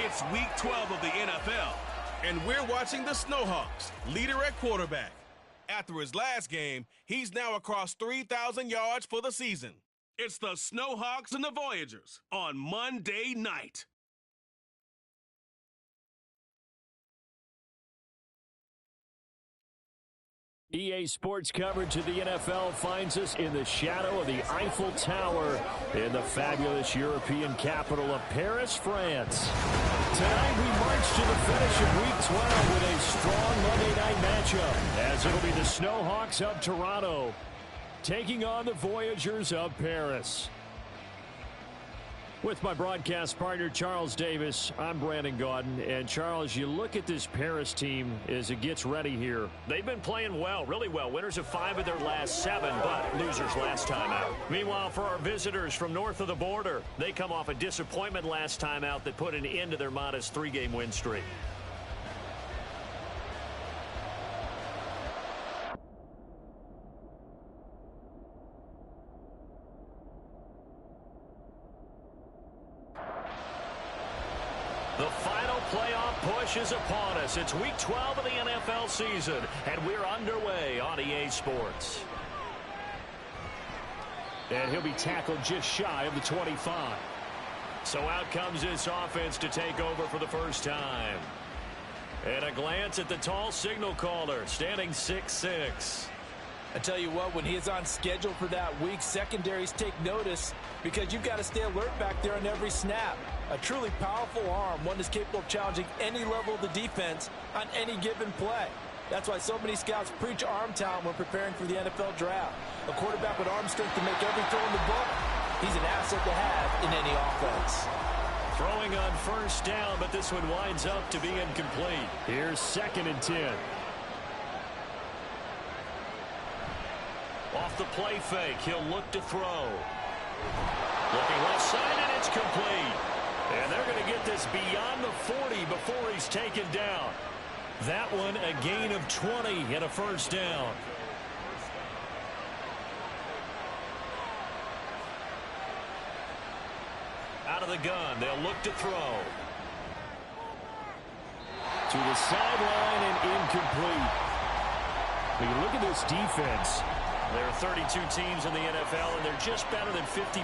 It's Week 12 of the NFL, and we're watching the Snowhawks, leader at quarterback. After his last game, he's now across 3,000 yards for the season. It's the Snowhawks and the Voyagers on Monday night. EA Sports coverage of the NFL finds us in the shadow of the Eiffel Tower in the fabulous European capital of Paris, France. Tonight we march to the finish of Week 12 with a strong Monday night matchup, as it'll be the Snowhawks of Toronto taking on the Voyagers of Paris. With my broadcast partner, Charles Davis, I'm Brandon Gaudin. And, Charles, you look at this Paris team as it gets ready here. They've been playing well, really well. Winners of 5 of their last 7, but losers last time out. Meanwhile, for our visitors from north of the border, they come off a disappointment last time out that put an end to their modest 3-game win streak. The final playoff push is upon us. It's Week 12 of the NFL season, and we're underway on EA Sports. And he'll be tackled just shy of the 25. So out comes this offense to take over for the first time. And a glance at the tall signal caller, standing 6'6". I tell you what, when he is on schedule for that week, secondaries take notice because you've got to stay alert back there on every snap. A truly powerful arm, one that's capable of challenging any level of the defense on any given play. That's why so many scouts preach arm talent when preparing for the NFL draft. A quarterback with arm strength to make every throw in the book, he's an asset to have in any offense. Throwing on first down, but this one winds up to be incomplete. Here's 2nd and 10. Off the play fake, he'll look to throw. Looking left side, and it's complete. And they're going to get this beyond the 40 before he's taken down. That one a gain of 20 and a first down. Out of the gun, they'll look to throw. To the sideline and incomplete. When you look at this defense, there are 32 teams in the NFL, and they're just better than 50%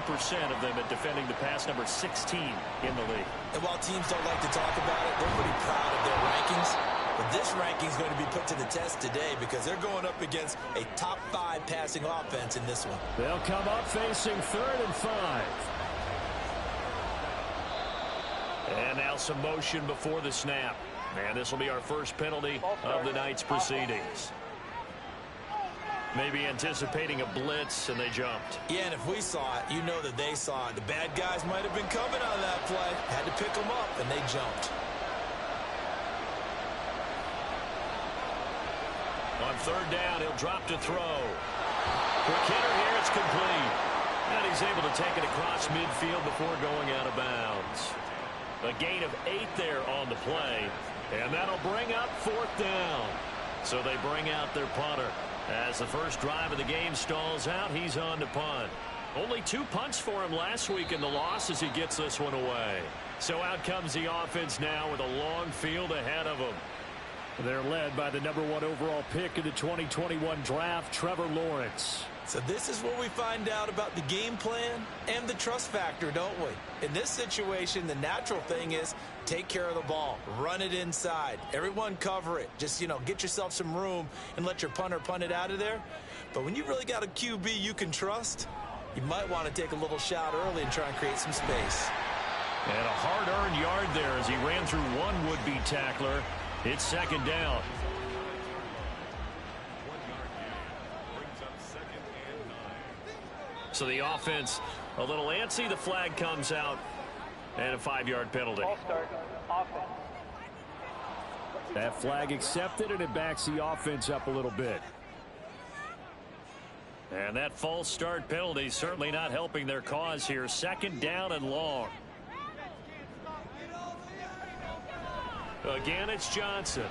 of them at defending the pass, number 16 in the league. And while teams don't like to talk about it, they're pretty proud of their rankings. But this ranking is going to be put to the test today because they're going up against a top 5 passing offense in this one. They'll come up facing 3rd and 5. And now some motion before the snap. And this will be our first penalty of the night's proceedings. Maybe anticipating a blitz, and they jumped. Yeah, and if we saw it, you know that they saw it. The bad guys might have been coming on that play. Had to pick them up, and they jumped. On 3rd down, he'll drop to throw. Quick hitter here, it's complete. And he's able to take it across midfield before going out of bounds. A gain of 8 there on the play, and that'll bring up 4th down. So they bring out their punter. As the first drive of the game stalls out, he's on to punt. Only 2 punts for him last week in the loss as he gets this one away. So out comes the offense now with a long field ahead of them. They're led by the number 1 overall pick in the 2021 draft, Trevor Lawrence. So this is where we find out about the game plan and the trust factor, don't we? In this situation, the natural thing is take care of the ball. Run it inside. Everyone cover it. Just, get yourself some room and let your punter punt it out of there. But when you really got a QB you can trust, you might want to take a little shot early and try and create some space. And a hard-earned yard there as he ran through one would-be tackler. It's 2nd down. So the offense a little antsy. The flag comes out, and a 5-yard penalty. Ball start, offense. That flag accepted, and it backs the offense up a little bit. And that false start penalty certainly not helping their cause here. 2nd down and long. Again, it's Johnson.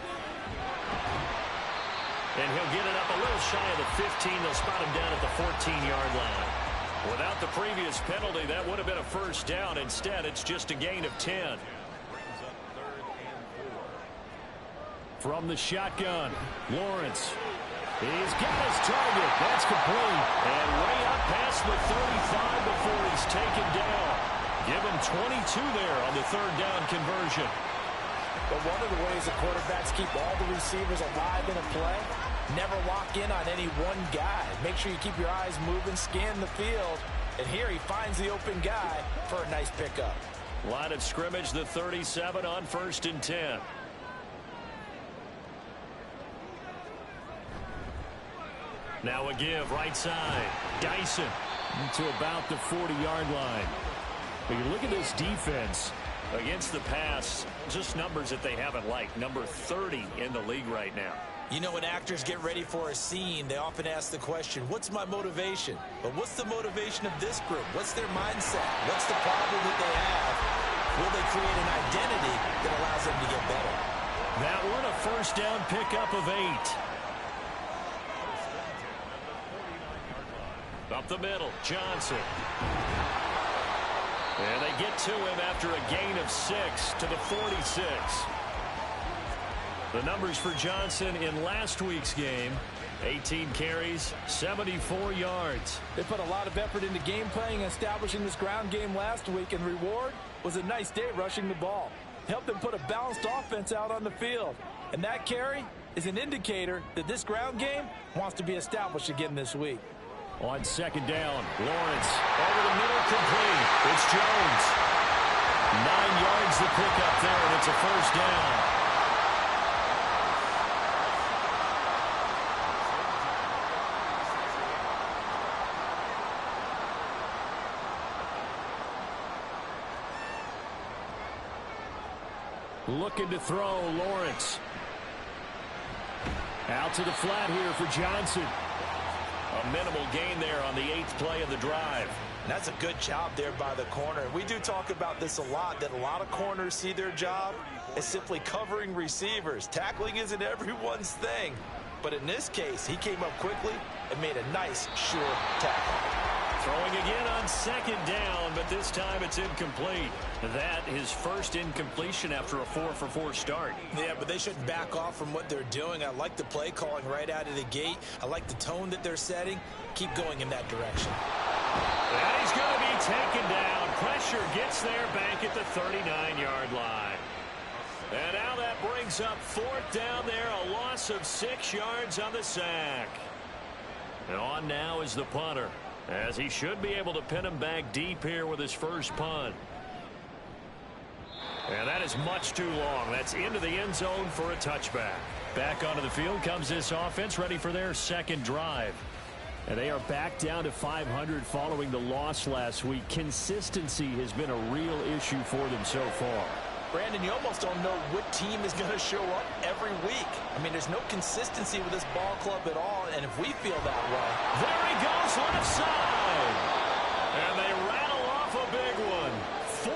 And he'll get it up a little shy of the 15. They'll spot him down at the 14-yard line. Without the previous penalty, that would have been a first down. Instead, it's just a gain of 10. From the shotgun, Lawrence. He's got his target. That's complete. And way up past the 35 before he's taken down. Give him 22 there on the third down conversion. But one of the ways the quarterbacks keep all the receivers alive in a play, never lock in on any one guy. Make sure you keep your eyes moving, scan the field. And here he finds the open guy for a nice pickup. Line of scrimmage, the 37 on 1st and 10. Now a give, right side. Dyson to about the 40-yard line. But you look at this defense against the pass, just numbers that they haven't liked. Number 30 in the league right now. You know, when actors get ready for a scene, they often ask the question, what's my motivation? But what's the motivation of this group? What's their mindset? What's the problem that they have? Will they create an identity that allows them to get better? That one, a first down pickup of 8. Up the middle, Johnson. And they get to him after a gain of 6 to the 46. The numbers for Johnson in last week's game, 18 carries, 74 yards. They put a lot of effort into game playing and establishing this ground game last week, and reward was a nice day rushing the ball. Helped them put a balanced offense out on the field. And that carry is an indicator that this ground game wants to be established again this week. On 2nd down, Lawrence over the middle, complete. It's Jones. 9 yards to pick up there, and it's a first down. Looking to throw, Lawrence. Out to the flat here for Johnson. A minimal gain there on the 8th play of the drive. And that's a good job there by the corner. We do talk about this a lot, that a lot of corners see their job as simply covering receivers. Tackling isn't everyone's thing. But in this case, he came up quickly and made a nice, sure tackle. Throwing again on 2nd down, but this time it's incomplete. That his first incompletion after a 4-for-4 start. Yeah, but they shouldn't back off from what they're doing. I like the play calling right out of the gate. I like the tone that they're setting. Keep going in that direction. And he's going to be taken down. Pressure gets there back at the 39-yard line. And now that brings up 4th down there, a loss of 6 yards on the sack. And on now is the punter, as he should be able to pin him back deep here with his first punt. And that is much too long. That's into the end zone for a touchback. Back onto the field comes this offense, ready for their second drive. And they are back down to 500 following the loss last week. Consistency has been a real issue for them so far. Brandon, you almost don't know what team is going to show up every week. I mean, there's no consistency with this ball club at all, and if we feel that way. There he goes, left side. And they rattle off a big one.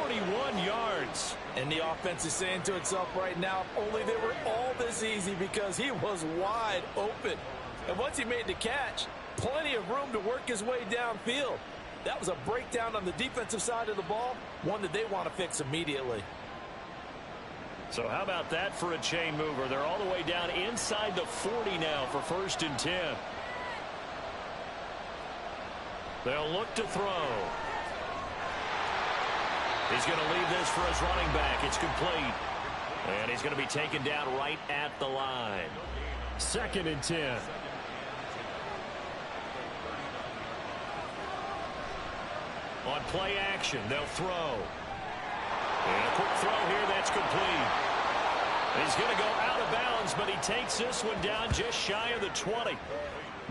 41 yards. And the offense is saying to itself right now, if only they were all this easy, because he was wide open. And once he made the catch, plenty of room to work his way downfield. That was a breakdown on the defensive side of the ball, one that they want to fix immediately. So how about that for a chain mover? They're all the way down inside the 40 now for 1st and 10. They'll look to throw. He's going to leave this for his running back. It's complete. And he's going to be taken down right at the line. 2nd and 10. On play action, they'll throw. And a quick throw here, that's complete. He's going to go out of bounds, but he takes this one down just shy of the 20.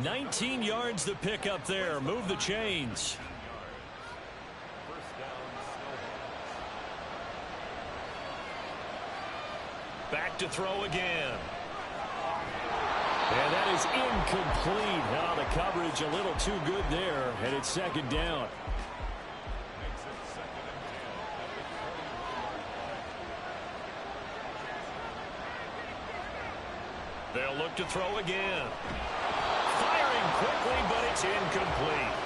19 yards to pick up there. Move the chains. Back to throw again. And that is incomplete. Now the coverage a little too good there, and it's 2nd down. They'll look to throw again. Firing quickly, but it's incomplete.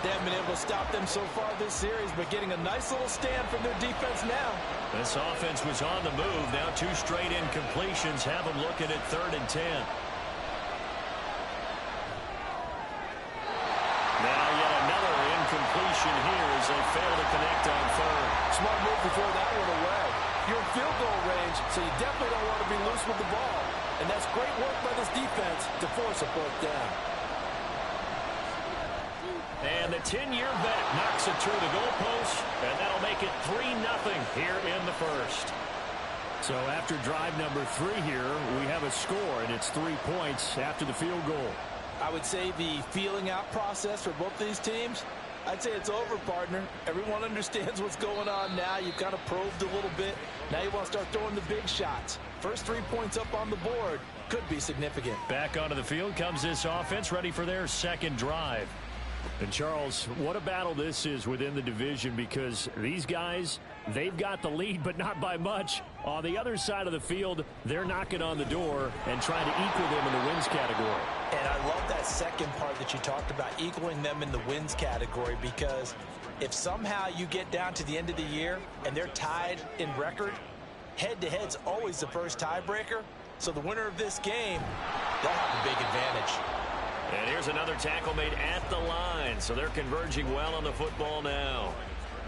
They haven't been able to stop them so far this series, but getting a nice little stand from their defense now. This offense was on the move. Now 2 straight incompletions have them looking at 3rd and 10. Now yet another incompletion here as they fail to connect on 3rd. Smart move before that one away. You're in field goal range, so you definitely don't want to be loose with the ball. And that's great work by this defense to force a 4th down. And the 10-year vet knocks it through the goalpost, and that'll make it 3-0 here in the first. So after drive number 3 here, we have a score, and it's 3 points after the field goal. I would say the feeling out process for both these teams, I'd say it's over, partner. Everyone understands what's going on now. You've kind of probed a little bit. Now you want to start throwing the big shots. First 3 points up on the board could be significant. Back onto the field comes this offense, ready for their second drive. And, Charles, what a battle this is within the division, because these guys, they've got the lead, but not by much. On the other side of the field, they're knocking on the door and trying to equal them in the wins category. And I love that second part that you talked about, equaling them in the wins category, because if somehow you get down to the end of the year and they're tied in record, head-to-head's always the first tiebreaker. So the winner of this game, they'll have a big advantage. And here's another tackle made at the line, so they're converging well on the football now.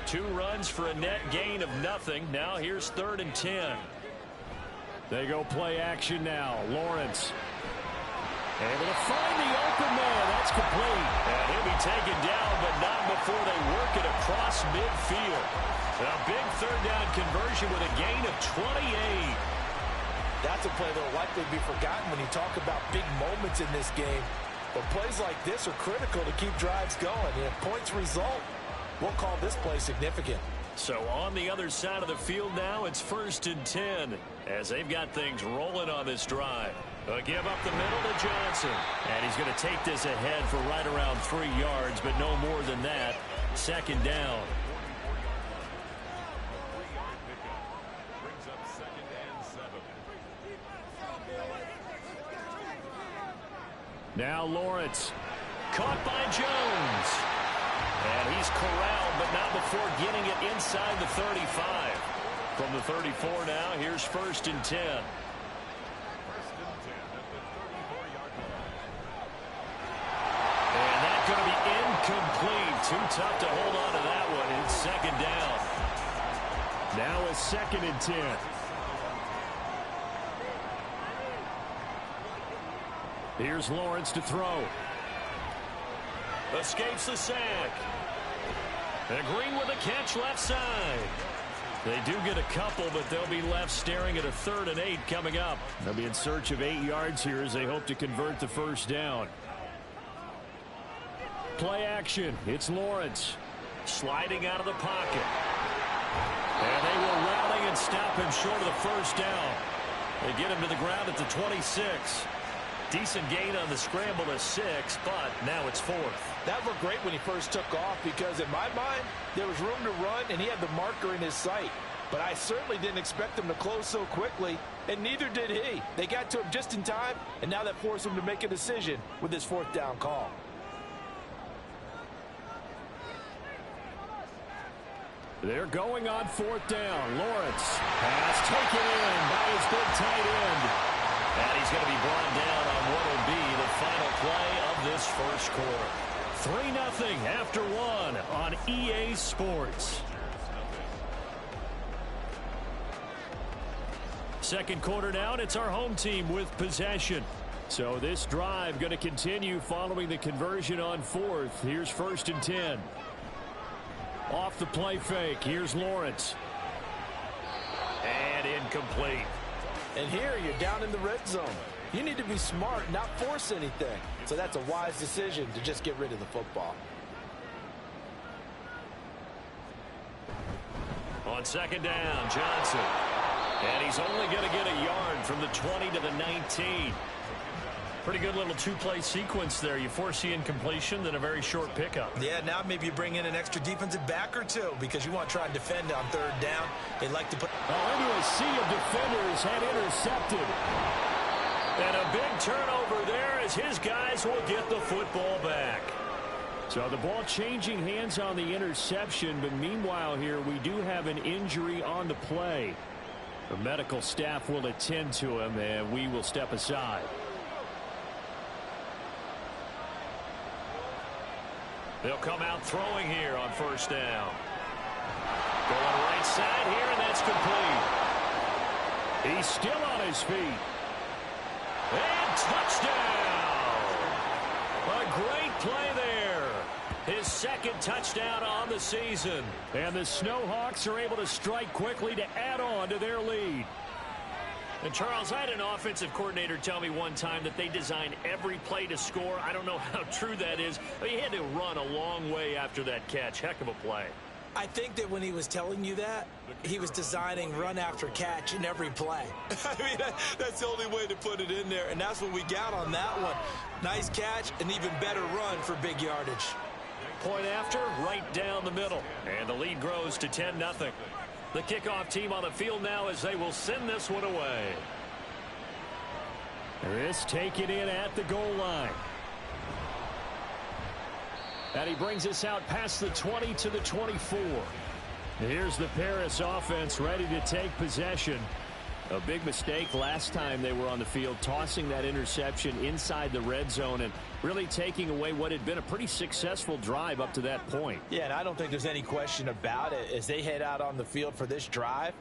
2 runs for a net gain of nothing. Now here's 3rd and 10. They go play action now. Lawrence able to find the open man. That's complete. And he'll be taken down, but not before they work it across midfield. A big 3rd down conversion with a gain of 28. That's a play that will likely be forgotten when you talk about big moments in this game. But plays like this are critical to keep drives going. And if points result, we'll call this play significant. So on the other side of the field now, it's 1st and 10 as they've got things rolling on this drive. A give up the middle to Johnson. And he's going to take this ahead for right around 3 yards, but no more than that. 2nd down. Now Lawrence. Caught by Jones. And he's corralled, but not before getting it inside the 35. From the 34 now, here's 1st and 10. And that's going to be incomplete. Too tough to hold on to that one. It's 2nd down. Now a 2nd and 10. Here's Lawrence to throw. Escapes the sack. And Green with a catch left side. They do get a couple, but they'll be left staring at a 3rd and 8 coming up. They'll be in search of 8 yards here as they hope to convert the 1st down. Play action. It's Lawrence. Sliding out of the pocket. And they will rally and stop him short of the 1st down. They get him to the ground at the 26. Decent gain on the scramble to 6, but now it's 4th. That looked great when he first took off because, in my mind, there was room to run, and he had the marker in his sight. But I certainly didn't expect him to close so quickly, and neither did he. They got to him just in time, and now that forced him to make a decision with his 4th down call. They're going on 4th down. Lawrence. Pass taken in by his big tight end. And he's going to be brought down on what will be the final play of this first quarter. 3-0 after 1 on EA Sports. 2nd quarter now, and it's our home team with possession. So this drive going to continue following the conversion on 4th. Here's 1st and 10. Off the play fake. Here's Lawrence. And incomplete. And here you're down in the red zone. You need to be smart, not force anything. So that's a wise decision to just get rid of the football. On 2nd down, Johnson. And he's only going to get a yard from the 20 to the 19. Pretty good little 2-play sequence there. You force the incompletion, then a very short pickup. Yeah, now maybe you bring in an extra defensive back or 2 because you want to try and defend on 3rd down. They like to put... into a sea of defenders and intercepted. And a big turnover there as his guys will get the football back. So the ball changing hands on the interception, but meanwhile here we do have an injury on the play. The medical staff will attend to him, and we will step aside. They'll come out throwing here on first down. Going right side here, and that's complete. He's still on his feet. And touchdown! A great play there. His second touchdown on the season. And the Snowhawks are able to strike quickly to add on to their lead. And Charles, I had an offensive coordinator tell me one time that they design every play to score. I don't know how true that is, but he had to run a long way after that catch. Heck of a play. I think that when he was telling you that, he was designing run after catch in every play. I mean, that's the only way to put it in there, and that's what we got on that one. Nice catch, an even better run for big yardage. Point after, right down the middle. And the lead grows to 10-0. The kickoff team on the field now as they will send this one away. This taken in at the goal line. And he brings us out past the 20 to the 24. Here's the Paris offense ready to take possession. A big mistake last time they were on the field, tossing that interception inside the red zone and really taking away what had been a pretty successful drive up to that point. Yeah, and I don't think there's any question about it. As they head out on the field for this drive,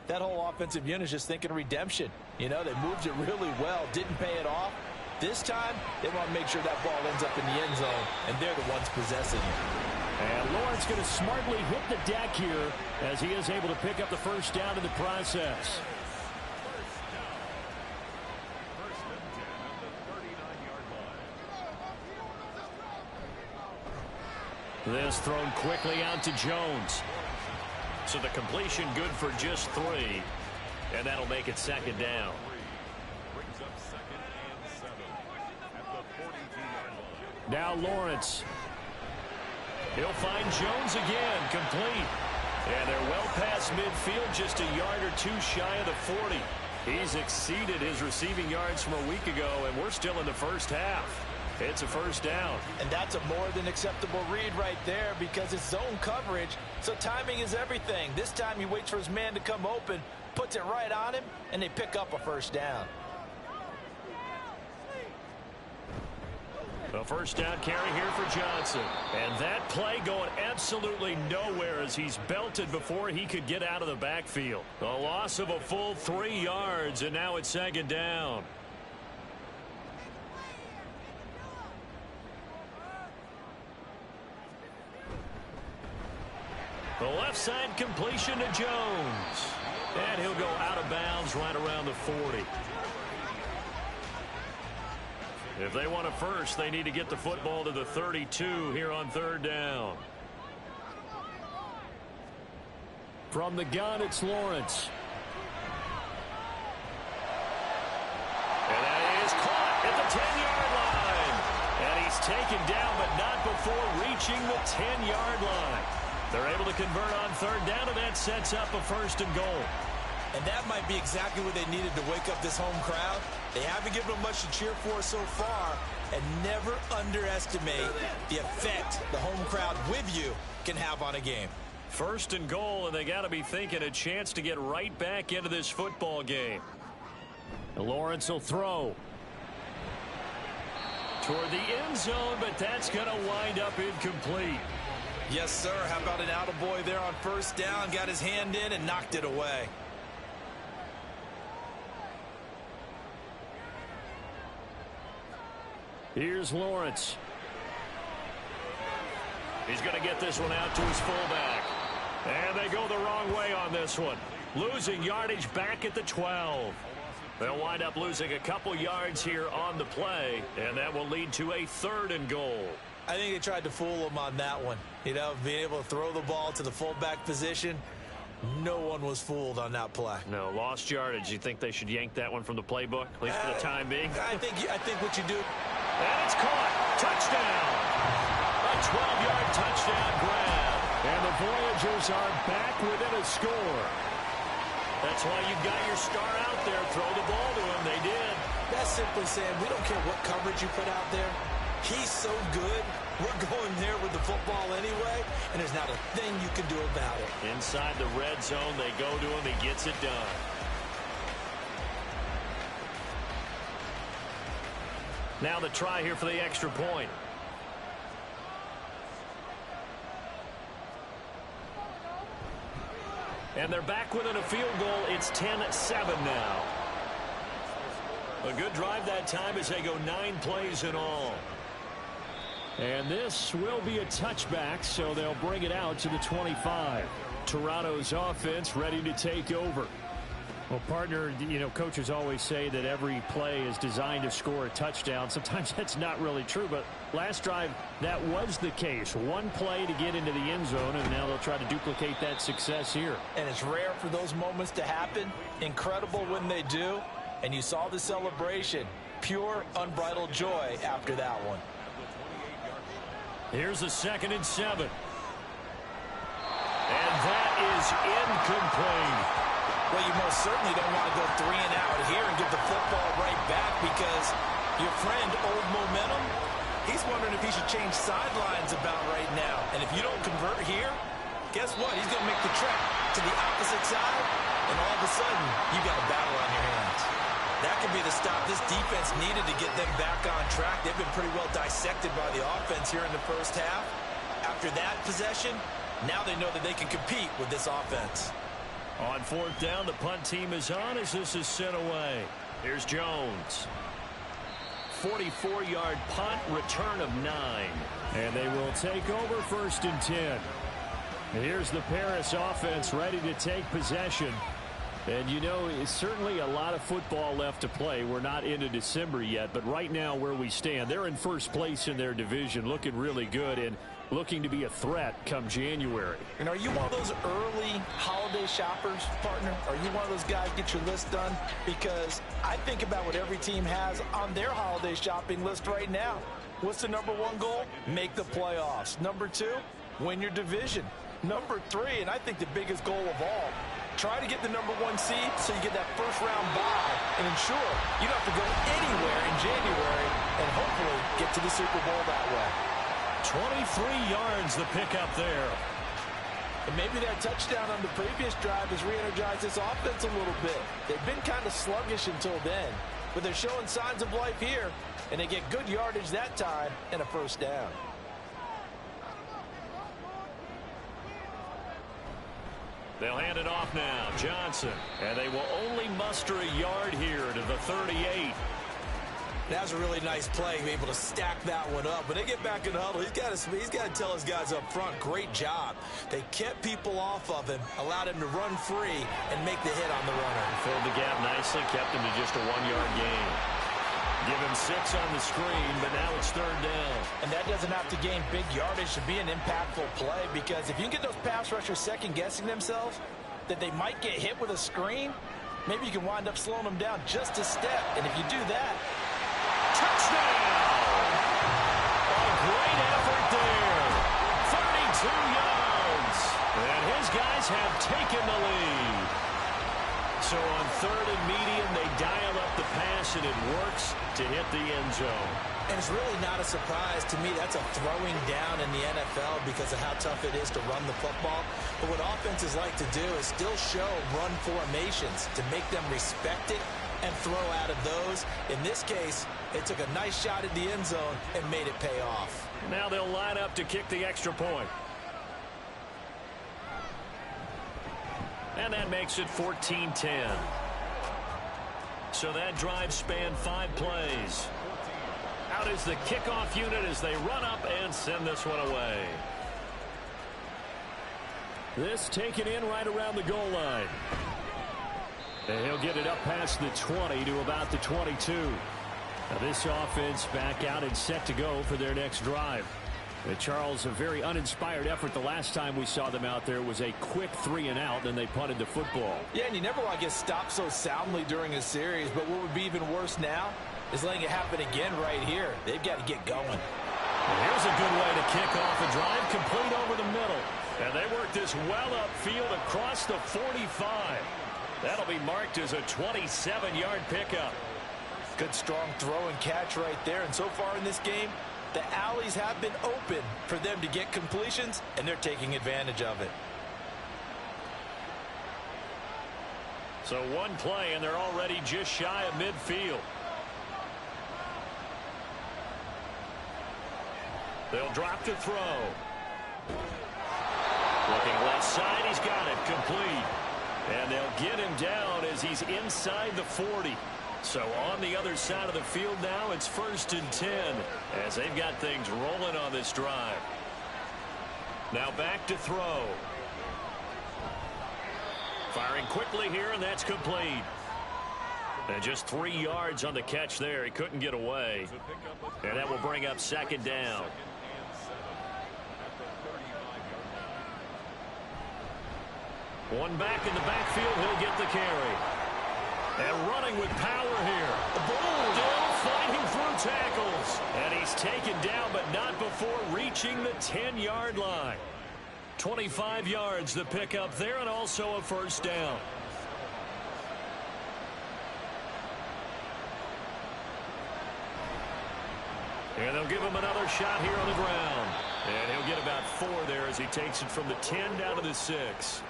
that whole offensive unit is just thinking redemption. You know, they moved it really well, didn't pay it off. This time, they want to make sure that ball ends up in the end zone, and they're the ones possessing it. And Lawrence going to smartly hit the deck here as he is able to pick up the first down in the process. This thrown quickly out to Jones. So the completion good for just 3. And that'll make it second down. Now Lawrence. He'll find Jones again, complete. And they're well past midfield, just a yard or two shy of the 40. He's exceeded his receiving yards from a week ago, and we're still in the first half. It's a first down. And that's a more than acceptable read right there because it's zone coverage, so timing is everything. This time he waits for his man to come open, puts it right on him, and they pick up a first down. A first down carry here for Johnson. And that play going absolutely nowhere as he's belted before he could get out of the backfield. A loss of a full 3 yards, and now it's second down. The left side completion to Jones. And he'll go out of bounds right around the 40. If they want a first, they need to get the football to the 32 here on third down. From the gun, it's Lawrence. And that is caught at the 10-yard line. And he's taken down, but not before reaching the 10-yard line. They're able to convert on third down, and that sets up a first and goal. And that might be exactly what they needed to wake up this home crowd. They haven't given them much to cheer for so far, and never underestimate the effect the home crowd with you can have on a game. First and goal, and they got to be thinking a chance to get right back into this football game. Lawrence will throw. Toward the end zone, but that's going to wind up incomplete. Yes, sir. How about an attaboy there on first down? Got his hand in and knocked it away. Here's Lawrence. He's going to get this one out to his fullback. And they go the wrong way on this one. Losing yardage back at the 12. They'll wind up losing a couple yards here on the play, and that will lead to a third and goal. I think they tried to fool him on that one. You know, being able to throw the ball to the fullback position. No one was fooled on that play. No, lost yardage. You think they should yank that one from the playbook, at least for the time being? I think what you do. And it's caught. Touchdown. A 12-yard touchdown grab. And the Voyagers are back within a score. That's why you got your star out there. Throw the ball to him. They did. That's simply saying we don't care what coverage you put out there. He's so good, we're going there with the football anyway, and there's not a thing you can do about it. Inside the red zone, they go to him. He gets it done. Now the try here for the extra point. And they're back within a field goal. It's 10-7 now. A good drive that time as they go 9 plays in all. And this will be a touchback, so they'll bring it out to the 25. Toronto's offense ready to take over. Well, partner, you know, coaches always say that every play is designed to score a touchdown. Sometimes that's not really true, but last drive, that was the case. One play to get into the end zone, and now they'll try to duplicate that success here. And it's rare for those moments to happen. Incredible when they do. And you saw the celebration. Pure, unbridled joy after that one. Here's a 2nd and 7. And that is incomplete. Well, you most certainly don't want to go 3 and out here and give the football right back because your friend, Old Momentum, he's wondering if he should change sidelines about right now. And if you don't convert here, guess what? He's going to make the trek to the opposite side, and all of a sudden, you got a battle on your hands. That could be the stop this defense needed to get them back on track. They've been pretty well dissected by the offense here in the first half. After that possession, now they know that they can compete with this offense. On 4th down, the punt team is on as this is sent away. Here's Jones. 44-yard punt, return of 9. And they will take over 1st and 10. And here's the Paris offense ready to take possession. And, you know, it's certainly a lot of football left to play. We're not into December yet, but right now where we stand, they're in first place in their division, looking really good and looking to be a threat come January. And are you one of those early holiday shoppers, partner? Are you one of those guys get your list done? Because I think about what every team has on their holiday shopping list right now. What's the number 1 goal? Make the playoffs. Number 2, win your division. Number 3, and I think the biggest goal of all, try to get the number 1 seed so you get that first-round bye and ensure you don't have to go anywhere in January and hopefully get to the Super Bowl that way. 23 yards the pickup there. And maybe that touchdown on the previous drive has re-energized this offense a little bit. They've been kind of sluggish until then, but they're showing signs of life here, and they get good yardage that time and a first down. They'll hand it off now. Johnson. And they will only muster a yard here to the 38. That was a really nice play, able to stack that one up. When they get back in the huddle, he's got to tell his guys up front, great job. They kept people off of him, allowed him to run free, and make the hit on the runner. Filled the gap nicely, kept him to just a 1-yard gain. Give him 6 on the screen, but now it's 3rd down. And that doesn't have to gain big yardage to be an impactful play, because if you can get those pass rushers second-guessing themselves that they might get hit with a screen, maybe you can wind up slowing them down just a step. And if you do that, touchdown! A great effort there. 32 yards. And his guys have taken the lead. So on 3rd and medium, they dial up the pass, and it works to hit the end zone. And it's really not a surprise to me. That's a throwing down in the NFL because of how tough it is to run the football. But what offenses like to do is still show run formations to make them respect it and throw out of those. In this case, they took a nice shot at the end zone and made it pay off. Now they'll line up to kick the extra point. And that makes it 14-10. So that drive spanned 5 plays. Out is the kickoff unit as they run up and send this one away. This taken in right around the goal line. And he'll get it up past the 20 to about the 22. Now this offense back out and set to go for their next drive. Charles, a very uninspired effort the last time we saw them out there was a quick 3 and out, then they punted the football. Yeah, and you never want to get stopped so soundly during a series, but what would be even worse now is letting it happen again right here. They've got to get going. And here's a good way to kick off a drive, complete over the middle. And they work this well upfield across the 45. That'll be marked as a 27-yard pickup. Good strong throw and catch right there, and so far in this game, The alleys have been open for them to get completions, and they're taking advantage of it. So one play, and they're already just shy of midfield. They'll drop to throw. Looking left side, he's got it complete. And they'll get him down as he's inside the 40. So on the other side of the field now, it's 1st and 10 as they've got things rolling on this drive. Now back to throw. Firing quickly here, and that's complete. And just 3 yards on the catch there. He couldn't get away. And that will bring up 2nd down. One back in the backfield, he'll get the carry. And running with power here. Still fighting through tackles. And he's taken down, but not before reaching the 10-yard line. 25 yards the pickup there, and also a 1st down. And they'll give him another shot here on the ground. And he'll get about 4 there as he takes it from the 10 down to the 6.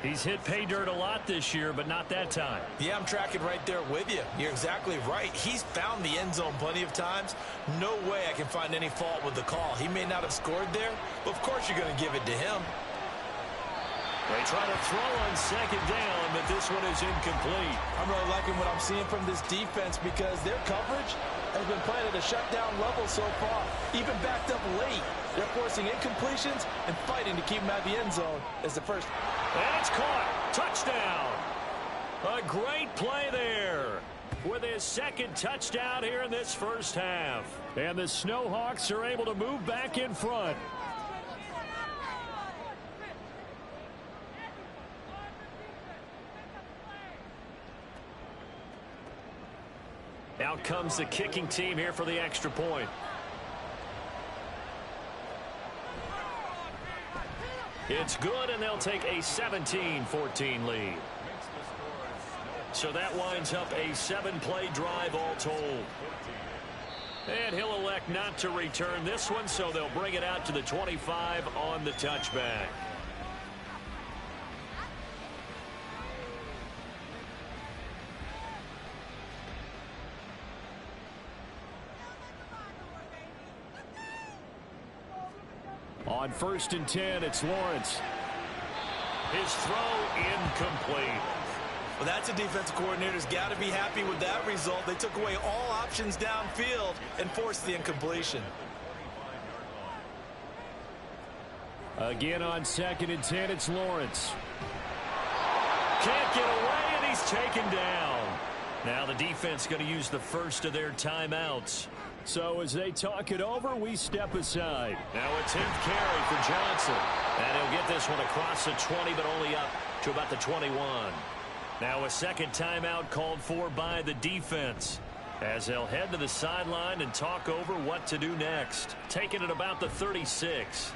He's hit pay dirt a lot this year, but not that time. Yeah, I'm tracking right there with you. You're exactly right. He's found the end zone plenty of times. No way I can find any fault with the call. He may not have scored there, but of course you're going to give it to him. They try to throw on 2nd down, but this one is incomplete. I'm really liking what I'm seeing from this defense because their coverage has been playing at a shutdown level so far. Even backed up late, they're forcing incompletions and fighting to keep him out of the end zone as the first. And it's caught. Touchdown. A great play there with his 2nd touchdown here in this 1st half. And the Snowhawks are able to move back in front. Out comes the kicking team here for the extra point. It's good, and they'll take a 17-14 lead. So that winds up a 7-play drive all told. And he'll elect not to return this one, so they'll bring it out to the 25 on the touchback. On 1st and 10, it's Lawrence. His throw incomplete. Well, that's a defensive coordinator's got to be happy with that result. They took away all options downfield and forced the incompletion. Again on 2nd and 10, it's Lawrence. Can't get away, and he's taken down. Now the defense going to use the first of their timeouts. So as they talk it over, we step aside. Now a 10th carry for Johnson. And he'll get this one across the 20, but only up to about the 21. Now a 2nd timeout called for by the defense, as they'll head to the sideline and talk over what to do next. Taking it about the 36.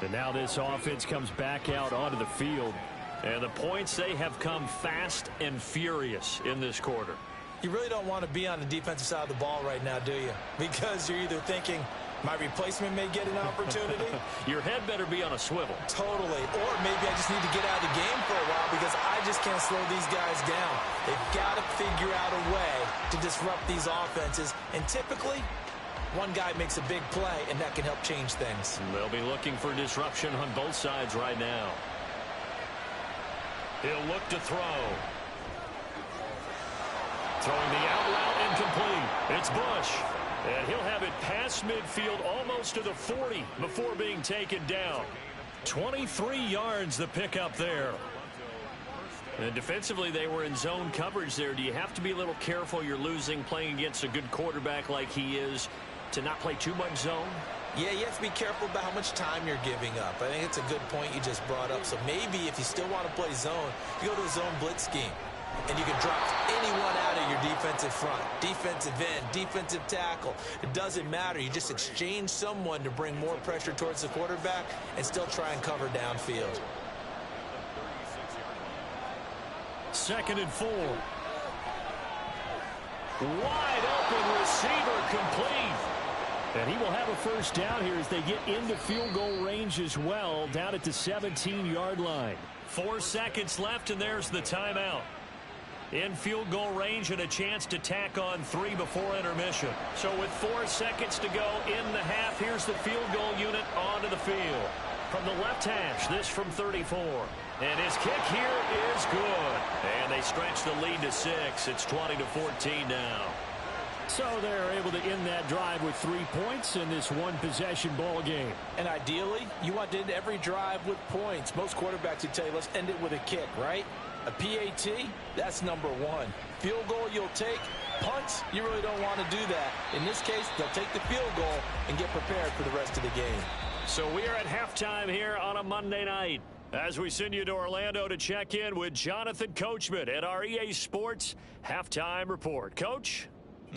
And now this offense comes back out onto the field. And the points, they have come fast and furious in this quarter. You really don't want to be on the defensive side of the ball right now, do you? Because you're either thinking, my replacement may get an opportunity. Your head better be on a swivel. Totally. Or maybe I just need to get out of the game for a while because I just can't slow these guys down. They've got to figure out a way to disrupt these offenses. And typically, one guy makes a big play, and that can help change things. They'll be looking for disruption on both sides right now. He'll look to throw. Throwing the out route incomplete. It's Bush. And he'll have it past midfield almost to the 40 before being taken down. 23 yards the pickup there. And defensively, they were in zone coverage there. Do you have to be a little careful you're losing playing against a good quarterback like he is to not play too much zone? Yeah, you have to be careful about how much time you're giving up. I think it's a good point you just brought up. So maybe if you still want to play zone, you go to a zone blitz scheme. And you can drop anyone out of your defensive front, defensive end, defensive tackle. It doesn't matter. You just exchange someone to bring more pressure towards the quarterback and still try and cover downfield. 2nd and 4. Wide open wide receiver complete. And he will have a first down here as they get into field goal range as well, down at the 17-yard line. 4 seconds left, and there's the timeout. In field goal range and a chance to tack on 3 before intermission. So with 4 seconds to go in the half, here's the field goal unit onto the field. From the left hash, this from 34. And his kick here is good. And they stretch the lead to 6. It's 20-14 now. So they're able to end that drive with 3 points in this one-possession ball game. And ideally, you want to end every drive with points. Most quarterbacks would tell you, let's end it with a kick, right? A PAT, that's number 1. Field goal you'll take. Punts, you really don't want to do that. In this case, they'll take the field goal and get prepared for the rest of the game. So we are at halftime here on a Monday night, as we send you to Orlando to check in with Jonathan Coachman at our EA Sports Halftime Report. Coach?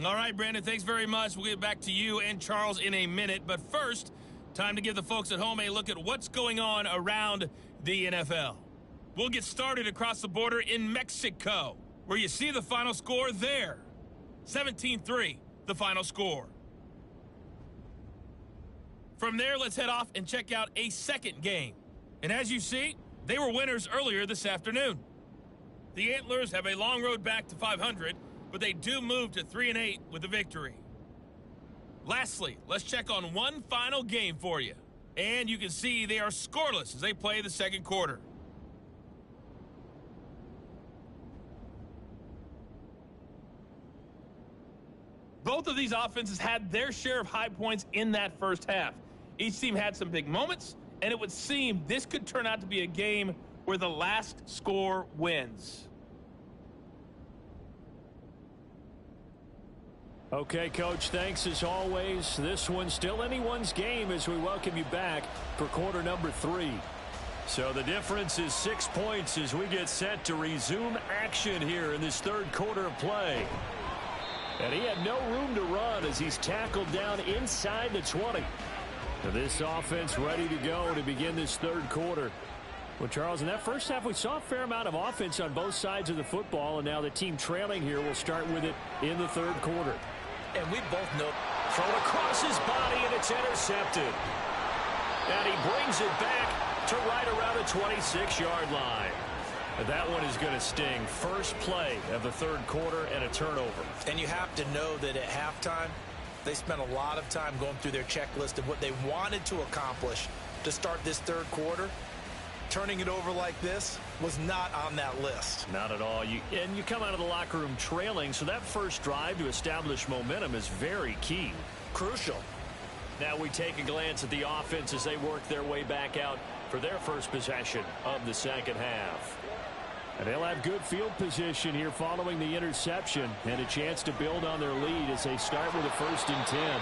All right, Brandon, thanks very much. We'll get back to you and Charles in a minute. But first, time to give the folks at home a look at what's going on around the NFL. We'll get started across the border in Mexico, where you see the final score there. 17-3, the final score. From there, let's head off and check out a second game. And as you see, they were winners earlier this afternoon. The Antlers have a long road back to 500, but they do move to 3-8 with the victory. Lastly, let's check on one final game for you. And you can see they are scoreless as they play the second quarter. Both of these offenses had their share of high points in that first half. Each team had some big moments, and it would seem this could turn out to be a game where the last score wins. Okay, Coach, thanks as always. This one's still anyone's game as we welcome you back for quarter number 3. So the difference is 6 points as we get set to resume action here in this third quarter of play. And he had no room to run as he's tackled down inside the 20. So this offense ready to go to begin this third quarter. Well, Charles, in that first half, we saw a fair amount of offense on both sides of the football, and now the team trailing here will start with it in the third quarter. And we both know. Thrown across his body, and it's intercepted. And he brings it back to right around the 26-yard line. That one is going to sting. First play of the third quarter and a turnover. And you have to know that at halftime, they spent a lot of time going through their checklist of what they wanted to accomplish to start this third quarter. Turning it over like this was not on that list. Not at all. You come out of the locker room trailing, so that first drive to establish momentum is very key. Crucial. Now we take a glance at the offense as they work their way back out for their first possession of the second half. And they'll have good field position here following the interception and a chance to build on their lead as they start with a 1st and 10.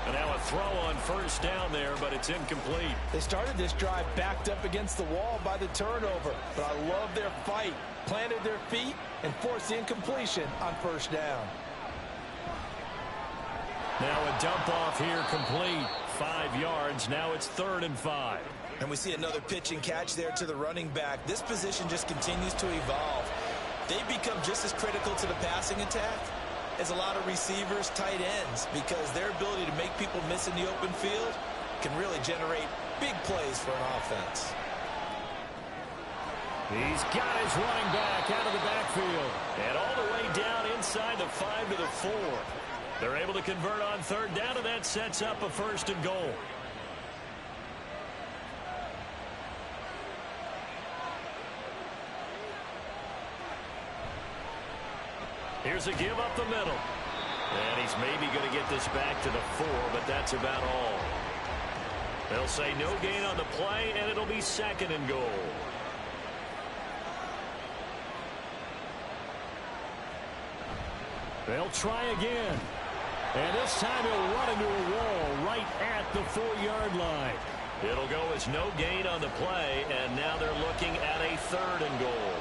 And now a throw on first down there, but it's incomplete. They started this drive backed up against the wall by the turnover, but I love their fight. Planted their feet and forced the incompletion on first down. Now a dump off here complete. 5 yards. Now it's 3rd and 5. And we see another pitch and catch there to the running back. This position just continues to evolve. They become just as critical to the passing attack as a lot of receivers, tight ends, because their ability to make people miss in the open field can really generate big plays for an offense. He's got his running back out of the backfield. And all the way down inside the 5 to the 4. They're able to convert on 3rd down, and that sets up a 1st and goal. Here's a give up the middle. And he's maybe going to get this back to the 4, but that's about all. They'll say no gain on the play, and it'll be 2nd and goal. They'll try again. And this time he'll run into a wall right at the 4-yard line. It'll go as no gain on the play, and now they're looking at a 3rd and goal.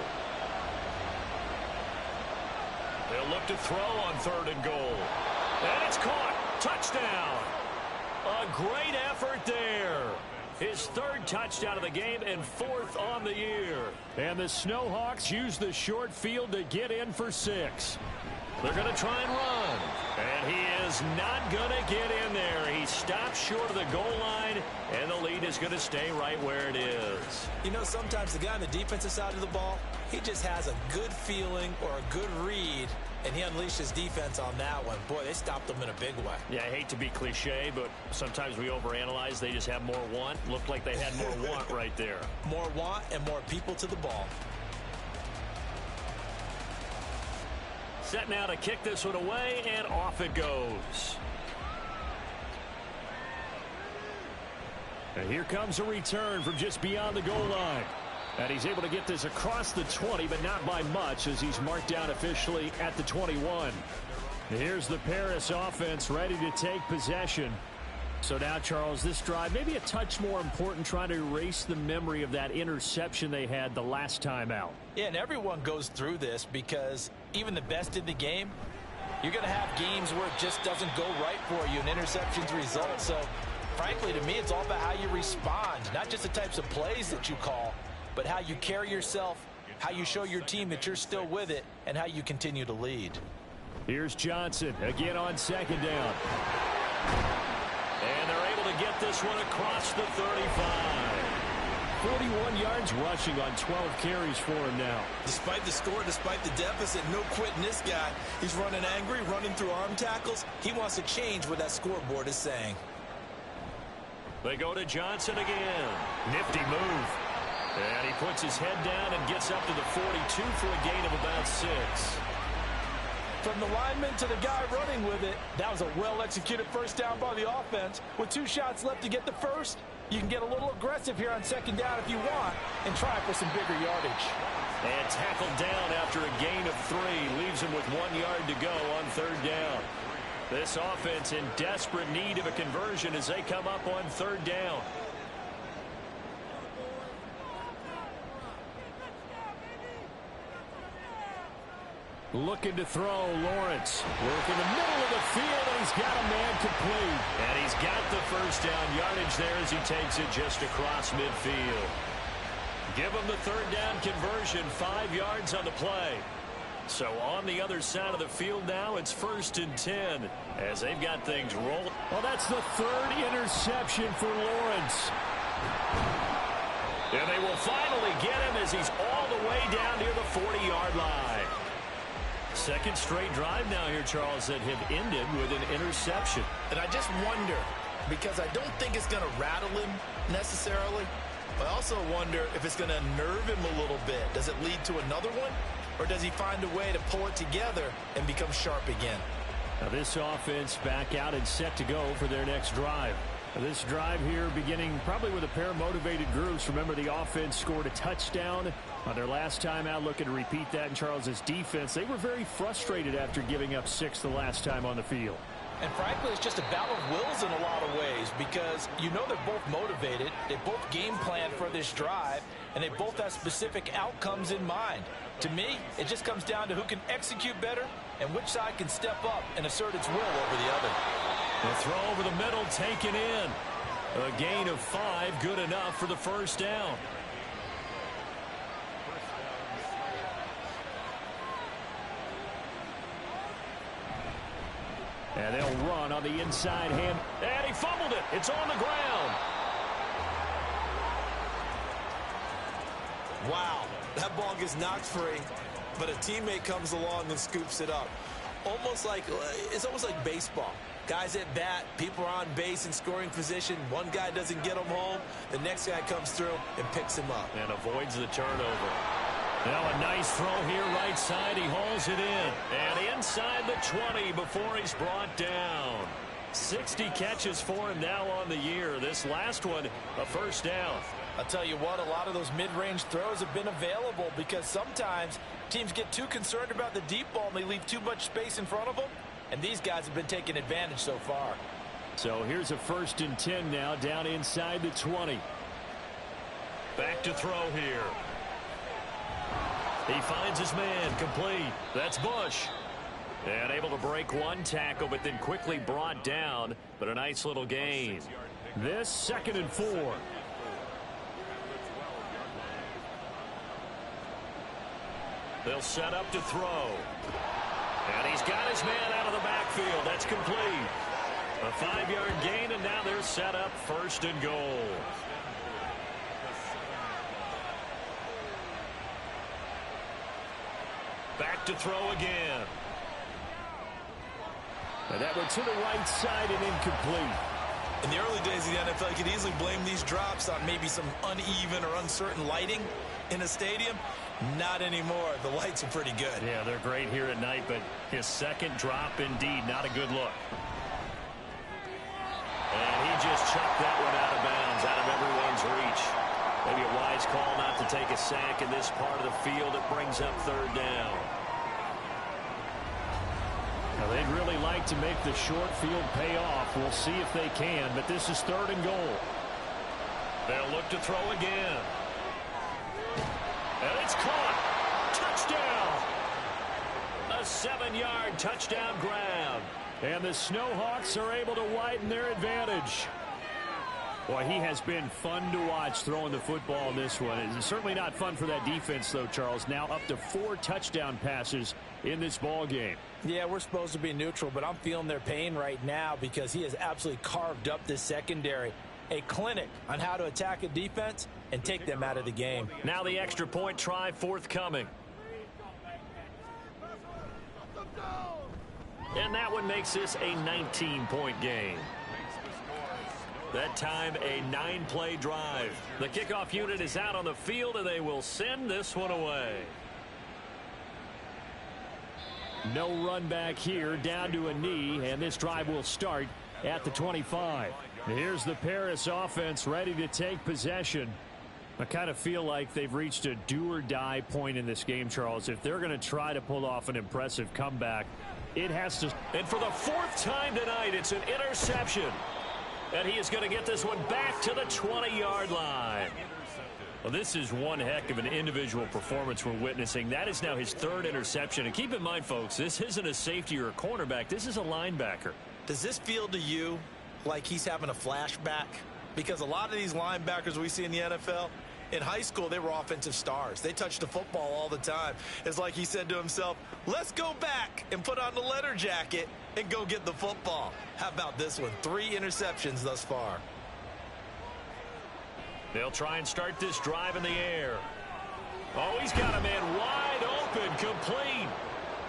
They'll look to throw on 3rd and goal. And it's caught. Touchdown. A great effort there. His 3rd touchdown of the game and 4th on the year. And the Snowhawks use the short field to get in for 6. They're going to try and run. And he is not going to get in there. He stops short of the goal line, and the lead is going to stay right where it is. You know, sometimes the guy on the defensive side of the ball, he just has a good feeling or a good read, and he unleashed his defense on that one. Boy, they stopped him in a big way. Yeah, I hate to be cliche, but sometimes we overanalyze. They just have more want. Looked like they had more want right there. More want and more people to the ball. Set now to kick this one away, and off it goes. And here comes a return from just beyond the goal line. And he's able to get this across the 20, but not by much, as he's marked down officially at the 21. Here's the Paris offense ready to take possession. So now, Charles, this drive maybe a touch more important, trying to erase the memory of that interception they had the last time out. Yeah, and everyone goes through this because even the best in the game, you're going to have games where it just doesn't go right for you and interceptions result. So, frankly, to me, it's all about how you respond, not just the types of plays that you call, but how you carry yourself, how you show your team that you're still with it, and how you continue to lead. Here's Johnson again on second down. And they're able to get this one across the 35. 41 yards rushing on 12 carries for him now. Despite the score, despite the deficit, no quitting this guy. He's running angry, running through arm tackles. He wants to change what that scoreboard is saying. They go to Johnson again. Nifty move. And he puts his head down and gets up to the 42 for a gain of about 6. From the lineman to the guy running with it, that was a well-executed first down by the offense. With 2 shots left to get the first, you can get a little aggressive here on second down if you want and try for some bigger yardage. And tackled down after a gain of 3. Leaves him with 1 yard to go on third down. This offense in desperate need of a conversion as they come up on third down. Looking to throw, Lawrence. Work in the middle of the field, and he's got a man complete. And he's got the first down yardage there as he takes it just across midfield. Give him the third down conversion, 5 yards on the play. So on the other side of the field now, it's 1st and 10 as they've got things rolling. Well, that's the 3rd interception for Lawrence. And they will finally get him as he's all the way down near the 40-yard line. Second straight drive now here, Charles, that have ended with an interception. And I just wonder, because I don't think it's going to rattle him necessarily, but I also wonder if it's going to nerve him a little bit. Does it lead to another one? Or does he find a way to pull it together and become sharp again? Now this offense back out and set to go for their next drive. This drive here beginning probably with a pair of motivated groups. Remember, the offense scored a touchdown on their last time out, looking to repeat that in Charles's defense. They were very frustrated after giving up 6 the last time on the field. And frankly, it's just a battle of wills in a lot of ways because you know they're both motivated. They both game plan for this drive, and they both have specific outcomes in mind. To me, it just comes down to who can execute better and which side can step up and assert its will over the other. The throw over the middle taken in. A gain of 5, good enough for the first down. And they'll run on the inside hand. And he fumbled it. It's on the ground. Wow, that ball gets knocked free, but a teammate comes along and scoops it up. It's almost like baseball. Guys at bat, people are on base in scoring position. One guy doesn't get him home. The next guy comes through and picks him up. And avoids the turnover. Now a nice throw here right side. He hauls it in. And inside the 20 before he's brought down. 60 catches for him now on the year. This last one, a first down. I'll tell you what, a lot of those mid-range throws have been available because sometimes teams get too concerned about the deep ball and they leave too much space in front of them. And these guys have been taking advantage so far. So here's a 1st and 10 now down inside the 20. Back to throw here. He finds his man complete. That's Bush. And able to break one tackle, but then quickly brought down. But a nice little gain. This 2nd and 4. They'll set up to throw. And he's got his man out of the backfield. That's complete. A 5-yard gain, and now they're set up 1st and goal. Back to throw again. And that went to the right side and incomplete. In the early days of the NFL, you could easily blame these drops on maybe some uneven or uncertain lighting in a stadium. Not anymore. The lights are pretty good. Yeah, they're great here at night, but his second drop, indeed, not a good look. And he just chucked that one out of bounds, out of everyone's reach. Maybe a wise call not to take a sack in this part of the field. It brings up 3rd down. Now, they'd really like to make the short field pay off. We'll see if they can, but this is 3rd and goal. They'll look to throw again. And it's caught. Touchdown. A 7-yard touchdown grab. And the Snowhawks are able to widen their advantage. Boy, he has been fun to watch throwing the football in this one. It's certainly not fun for that defense, though, Charles. Now up to 4 touchdown passes in this ball game. Yeah, we're supposed to be neutral, but I'm feeling their pain right now because he has absolutely carved up this secondary. A clinic on how to attack a defense and take them out of the game. Now the extra point try forthcoming. And that one makes this a 19-point game. That time, a 9-play drive. The kickoff unit is out on the field, and they will send this one away. No run back here, down to a knee, and this drive will start at the 25. Here's the Paris offense ready to take possession. I kind of feel like they've reached a do-or-die point in this game, Charles. If they're going to try to pull off an impressive comeback, it has to. And for the 4th time tonight, it's an interception. And he is going to get this one back to the 20-yard line. Well, this is one heck of an individual performance we're witnessing. That is now his 3rd interception. And keep in mind, folks, this isn't a safety or a cornerback. This is a linebacker. Does this feel to you like he's having a flashback? Because a lot of these linebackers we see in the NFL, in high school, they were offensive stars. They touched the football all the time. It's like he said to himself, let's go back and put on the leather jacket and go get the football. How about this one? 3 interceptions thus far. They'll try and start this drive in the air. Oh, he's got a man wide open, complete.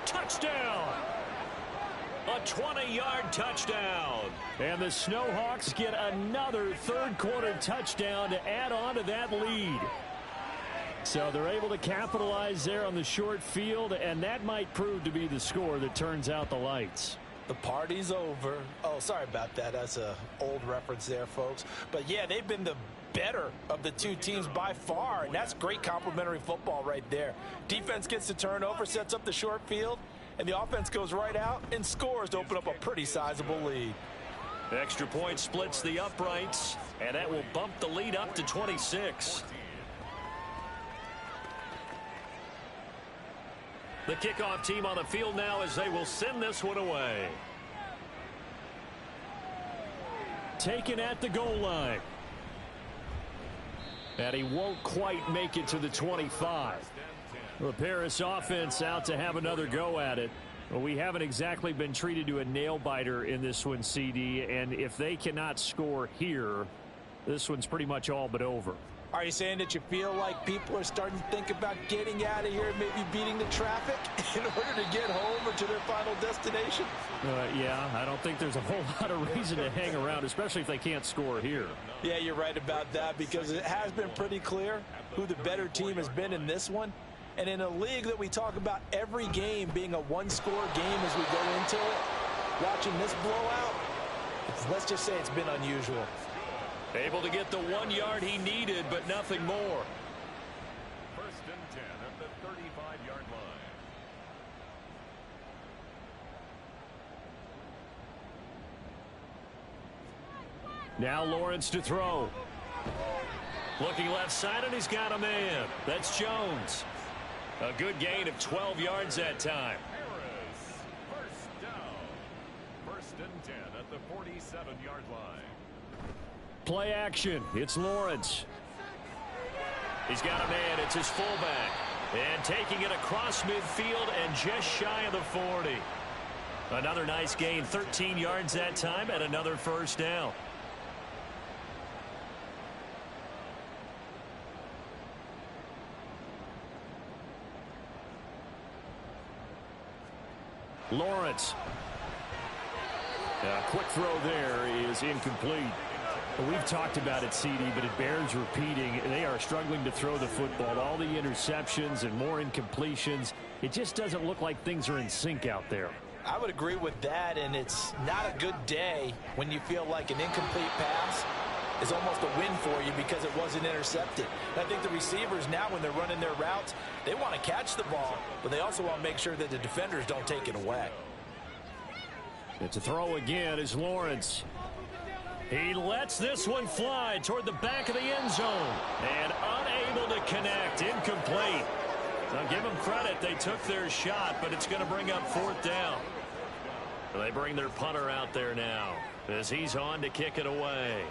Touchdown. A 20-yard touchdown. And the Snowhawks get another 3rd quarter touchdown to add on to that lead. So they're able to capitalize there on the short field, and that might prove to be the score that turns out the lights. The party's over. Oh, sorry about that. That's an old reference there, folks. But, yeah, they've been the better of the 2 teams by far, and that's great complimentary football right there. Defense gets the turnover, sets up the short field, and the offense goes right out and scores to open up a pretty sizable lead. The extra point splits the uprights, and that will bump the lead up to 26. The kickoff team on the field now as they will send this one away. Taken at the goal line. And he won't quite make it to the 25. The Paris offense out to have another go at it. Well, we haven't exactly been treated to a nail-biter in this one, CD, and if they cannot score here, this one's pretty much all but over. Are you saying that you feel like people are starting to think about getting out of here and maybe beating the traffic in order to get home or to their final destination? Yeah, I don't think there's a whole lot of reason to hang around, especially if they can't score here. Yeah, you're right about that, because it has been pretty clear who the better team has been in this one. And in a league that we talk about every game being a one-score game as we go into it, watching this blowout, let's just say it's been unusual. Able to get the 1 yard he needed, but nothing more. 1st and 10 at the 35-yard line. Now Lawrence to throw. Looking left side, and he's got a man. That's Jones. A good gain of 12 yards that time. Harris, 1st down. 1st and 10 at the 47-yard line. Play action. It's Lawrence. He's got a man. It's his fullback. And taking it across midfield and just shy of the 40. Another nice gain, 13 yards that time, and another first down. Lawrence. A quick throw there is incomplete. We've talked about it, CD, but it bears repeating. They are struggling to throw the football. All the interceptions and more incompletions. It just doesn't look like things are in sync out there. I would agree with that, and it's not a good day when you feel like an incomplete pass is almost a win for you because it wasn't intercepted. And I think the receivers now, when they're running their routes, they want to catch the ball, but they also want to make sure that the defenders don't take it away. It's a throw again is Lawrence. He lets this one fly toward the back of the end zone and unable to connect. Incomplete. Now give them credit. They took their shot, but it's going to bring up fourth down. They bring their punter out there now as he's on to kick it away.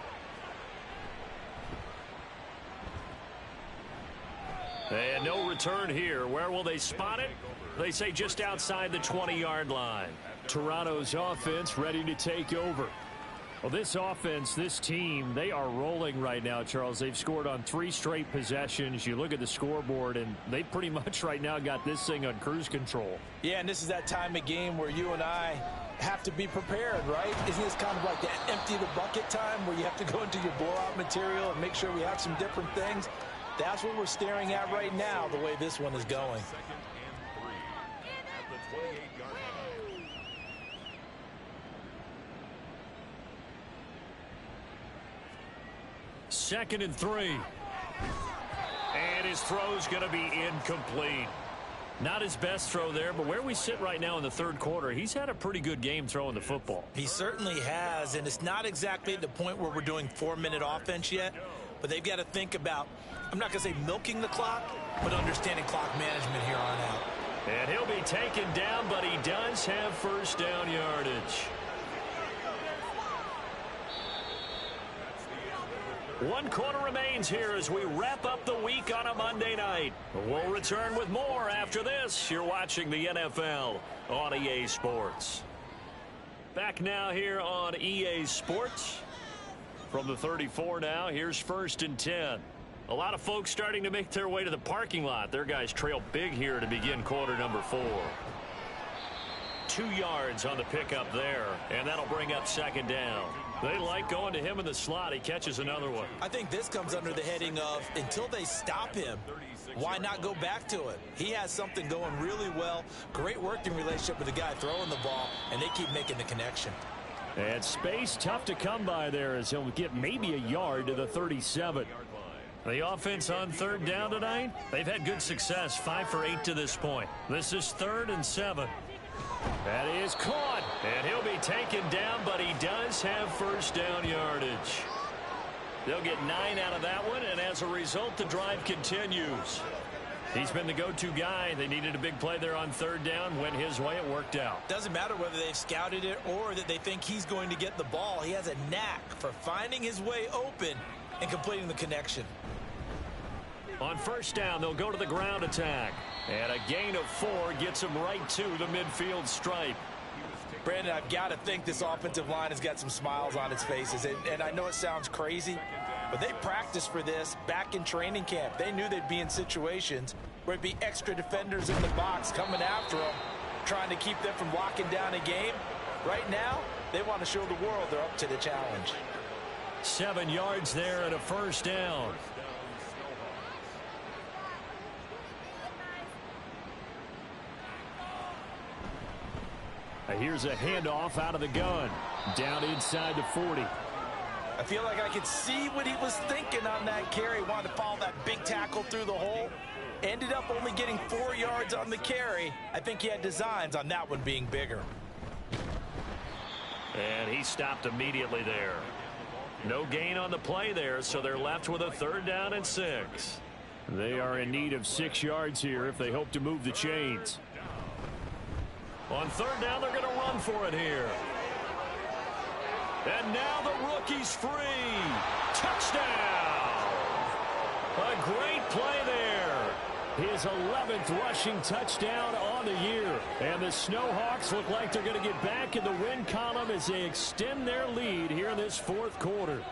And no return here. Where will they spot it? They say just outside the 20-yard line. Toronto's offense ready to take over. Well, this offense, this team, they are rolling right now, Charles. They've scored on 3 straight possessions. You look at the scoreboard, and they pretty much right now got this thing on cruise control. Yeah, and this is that time of game where you and I have to be prepared, right? Isn't this kind of like the empty the bucket time where you have to go into your blowout material and make sure we have some different things? That's what we're staring at right now, the way this one is going. Second and 3. And his throw's going to be incomplete. Not his best throw there, but where we sit right now in the third quarter, he's had a pretty good game throwing the football. He certainly has, and it's not exactly at the point where we're doing 4-minute offense yet, but they've got to think about, I'm not going to say milking the clock, but understanding clock management here on out. And he'll be taken down, but he does have first down yardage. 1 quarter remains here as we wrap up the week on a Monday night. We'll return with more after this. You're watching the NFL on EA Sports. Back now here on EA Sports. From the 34 now, here's first and 10. A lot of folks starting to make their way to the parking lot. Their guys trail big here to begin quarter number 4. 2 yards on the pickup there, and that'll bring up second down. They like going to him in the slot. He catches another one. I think this comes under the heading of until they stop him, why not go back to it? He has something going really well. Great working relationship with the guy throwing the ball, and they keep making the connection. And space tough to come by there as he'll get maybe a yard to the 37. The offense on third down tonight, they've had good success, 5 for 8 to this point. This is 3rd and 7. That is caught. And he'll be taken down, but he does have first down yardage. They'll get 9 out of that one, and as a result, the drive continues. He's been the go-to guy. They needed a big play there on third down. Went his way. It worked out. Doesn't matter whether they've scouted it or that they think he's going to get the ball. He has a knack for finding his way open and completing the connection. On first down, they'll go to the ground attack. And a gain of 4 gets him right to the midfield stripe. Brandon, I've got to think this offensive line has got some smiles on its faces. And I know it sounds crazy, but they practiced for this back in training camp. They knew they'd be in situations where it'd be extra defenders in the box coming after them, trying to keep them from locking down a game. Right now, they want to show the world they're up to the challenge. 7 yards there and a first down. Here's a handoff out of the gun. Down inside the 40. I feel like I could see what he was thinking on that carry. Wanted to follow that big tackle through the hole. Ended up only getting 4 yards on the carry. I think he had designs on that one being bigger. And he stopped immediately there. No gain on the play there, so they're left with a 3rd down and 6. They are in need of 6 yards here if they hope to move the chains. On 3rd down, they're going to run for it here. And now the rookie's free. Touchdown! A great play there. His 11th rushing touchdown on the year. And the Snowhawks look like they're going to get back in the win column as they extend their lead here in this fourth quarter.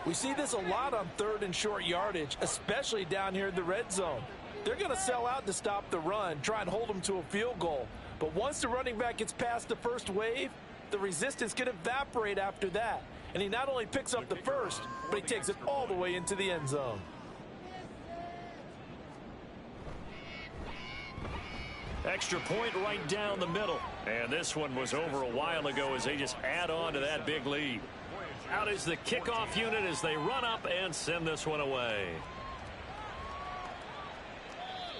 We see this a lot on third and short yardage, especially down here in the red zone. They're going to sell out to stop the run, try and hold them to a field goal. But once the running back gets past the first wave, the resistance can evaporate after that. And he not only picks up the first, but he takes it all the way into the end zone. Extra point right down the middle. And this one was over a while ago as they just add on to that big lead. Out is the kickoff unit as they run up and send this one away.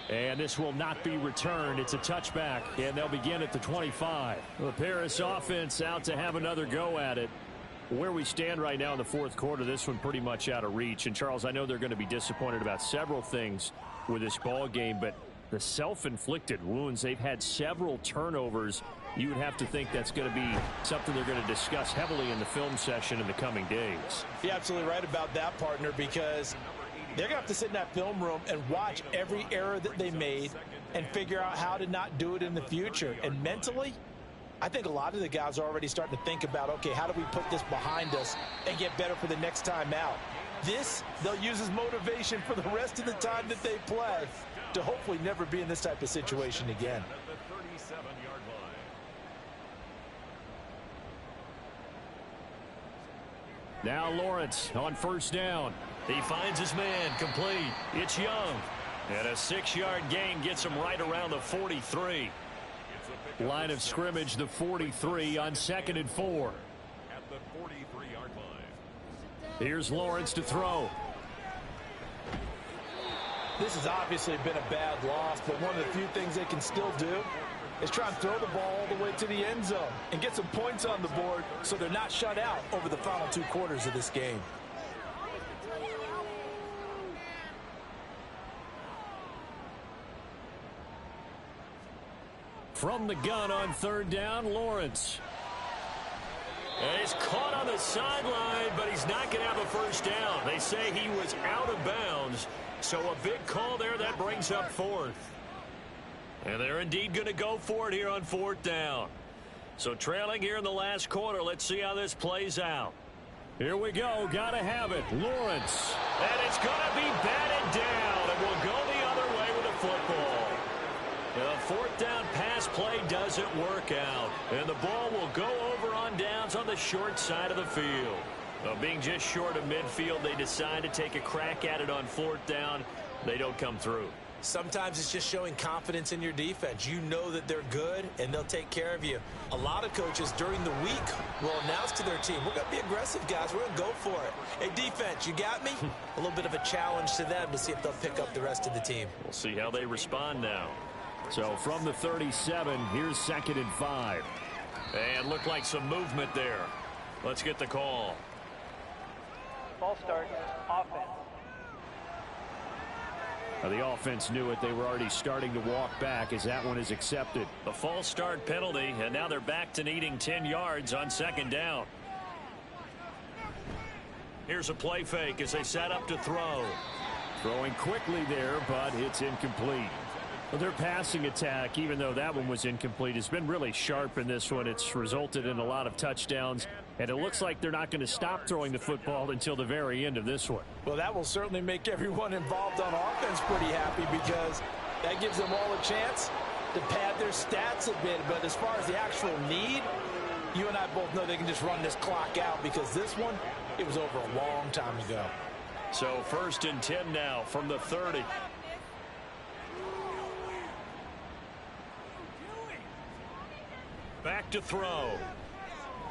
And this will not be returned. It's a touchback, and they'll begin at the 25. The Paris offense out to have another go at it. Where we stand right now in the fourth quarter, this one pretty much out of reach. And, Charles, I know they're going to be disappointed about several things with this ball game, but the self-inflicted wounds, they've had several turnovers. You would have to think that's going to be something they're going to discuss heavily in the film session in the coming days. You're absolutely right about that, partner, because they're going to have to sit in that film room and watch every error that they made and figure out how to not do it in the future. And mentally, I think a lot of the guys are already starting to think about, okay, how do we put this behind us and get better for the next time out? This, they'll use as motivation for the rest of the time that they play to hopefully never be in this type of situation again. Now Lawrence on first down. He finds his man complete. It's Young. And a 6-yard gain gets him right around the 43. Line of scrimmage, the 43 on 2nd and 4. At the 43-yard line. Here's Lawrence to throw. This has obviously been a bad loss, but one of the few things they can still do is try and throw the ball all the way to the end zone and get some points on the board so they're not shut out over the final 2 quarters of this game. From the gun on 3rd down, Lawrence. And he's caught on the sideline, but he's not going to have a first down. They say he was out of bounds, so a big call there that brings up 4th. And they're indeed going to go for it here on 4th down. So trailing here in the last quarter, let's see how this plays out. Here we go, gotta have it, Lawrence. And it's going to be batted down, and we'll go the other way with the football. The 4th down pass play doesn't work out, and the ball will go over on downs on the short side of the field. Being just short of midfield, they decide to take a crack at it on 4th down. They don't come through. Sometimes it's just showing confidence in your defense. You know that they're good, and they'll take care of you. A lot of coaches during the week will announce to their team, we're going to be aggressive, guys. We're going to go for it. Hey, defense, you got me? A little bit of a challenge to them to see if they'll pick up the rest of the team. We'll see how they respond now. So from the 37, here's 2nd and 5. And looked like some movement there. Let's get the call. Ball start, offense. The offense knew it. They were already starting to walk back as that one is accepted. A false start penalty, and now they're back to needing 10 yards on 2nd down. Here's a play fake as they set up to throw. Throwing quickly there, but it's incomplete. Well, their passing attack, even though that one was incomplete, has been really sharp in this one. It's resulted in a lot of touchdowns, and it looks like they're not going to stop throwing the football until the very end of this one. Well, that will certainly make everyone involved on offense pretty happy because that gives them all a chance to pad their stats a bit. But as far as the actual need, you and I both know they can just run this clock out because this one, it was over a long time ago. So 1st and 10 now from the 30. Back to throw.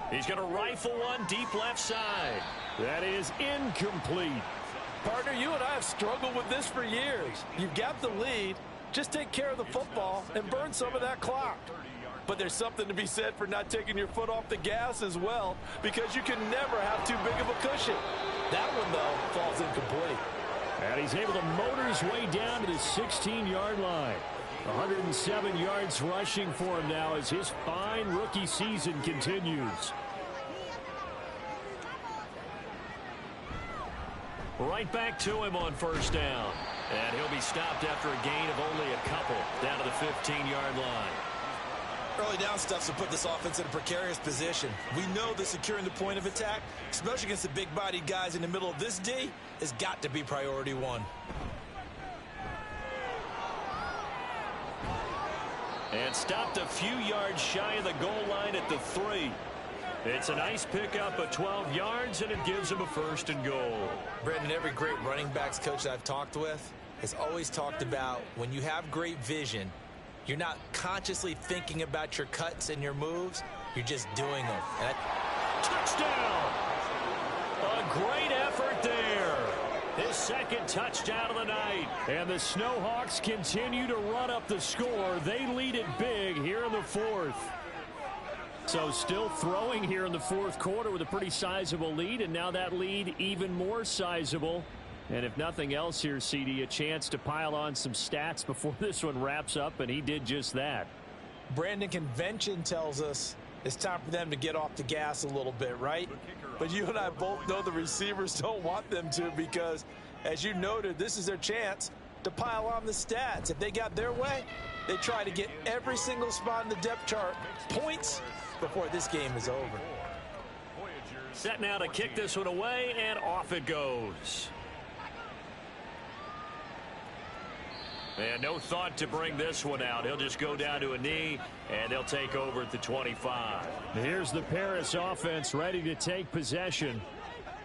He's going to rifle one deep left side. That is incomplete. Partner, you and I have struggled with this for years. You've got the lead. Just take care of the football and burn some of that clock. But there's something to be said for not taking your foot off the gas as well, because you can never have too big of a cushion. That one, though, falls incomplete. And he's able to motor his way down to the 16-yard line. 107 yards rushing for him now as his fine rookie season continues. Right back to him on 1st down. And he'll be stopped after a gain of only a couple down to the 15-yard line. Early down stuff to put this offense in a precarious position. We know that securing the point of attack, especially against the big-bodied guys in the middle of this D, has got to be priority one. And stopped a few yards shy of the goal line at the 3. It's a nice pickup of 12 yards, and it gives him a 1st and goal. Brendan, every great running backs coach that I've talked with has always talked about when you have great vision, you're not consciously thinking about your cuts and your moves. You're just doing them. Touchdown! A great effort there. His 2nd touchdown of the night. And the Snowhawks continue to run up the score. They lead it big here in the 4th. So still throwing here in the 4th quarter with a pretty sizable lead, and now that lead even more sizable. And if nothing else here, CD, a chance to pile on some stats before this one wraps up, and he did just that. Brandon, convention tells us it's time for them to get off the gas a little bit, right? But you and I both know the receivers don't want them to, because, as you noted, this is their chance to pile on the stats. If they got their way, they try to get every single spot in the depth chart points before this game is over. Set now to kick this one away, and off it goes. And no thought to bring this one out. He'll just go down to a knee, and they'll take over at the 25. Here's the Paris offense ready to take possession.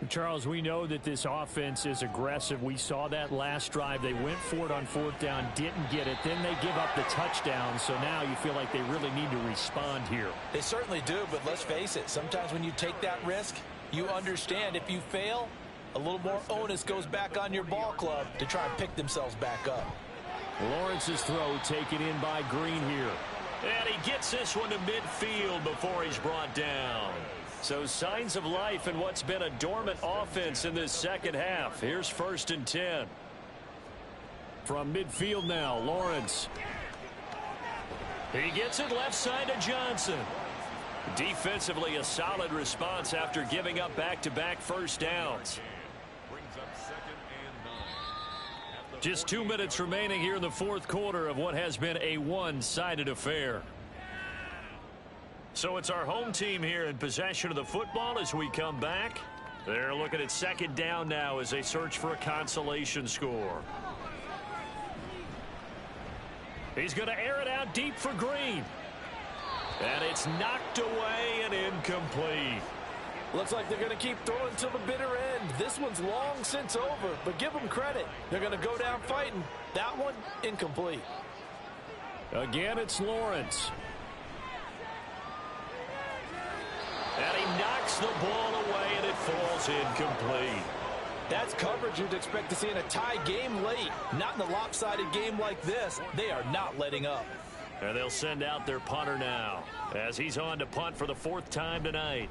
Charles, we know that this offense is aggressive. We saw that last drive. They went for it on 4th down, didn't get it. Then they give up the touchdown. So now you feel like they really need to respond here. They certainly do, but let's face it. Sometimes when you take that risk, you understand if you fail, a little more onus goes back on your ball club to try and pick themselves back up. Lawrence's throw taken in by Green here. And he gets this one to midfield before he's brought down. So signs of life in what's been a dormant offense in this 2nd half. Here's 1st and 10. From midfield now, Lawrence. He gets it left side to Johnson. Defensively, a solid response after giving up back-to-back 1st downs. Just 2 minutes remaining here in the 4th quarter of what has been a one-sided affair. So it's our home team here in possession of the football as we come back. They're looking at 2nd down now as they search for a consolation score. He's going to air it out deep for Green. And it's knocked away and incomplete. Looks like they're going to keep throwing till the bitter end. This one's long since over, but give them credit. They're going to go down fighting. That one, incomplete. Again, it's Lawrence. And he knocks the ball away, and it falls incomplete. That's coverage you'd expect to see in a tie game late. Not in a lopsided game like this. They are not letting up. And they'll send out their punter now as he's on to punt for the 4th time tonight.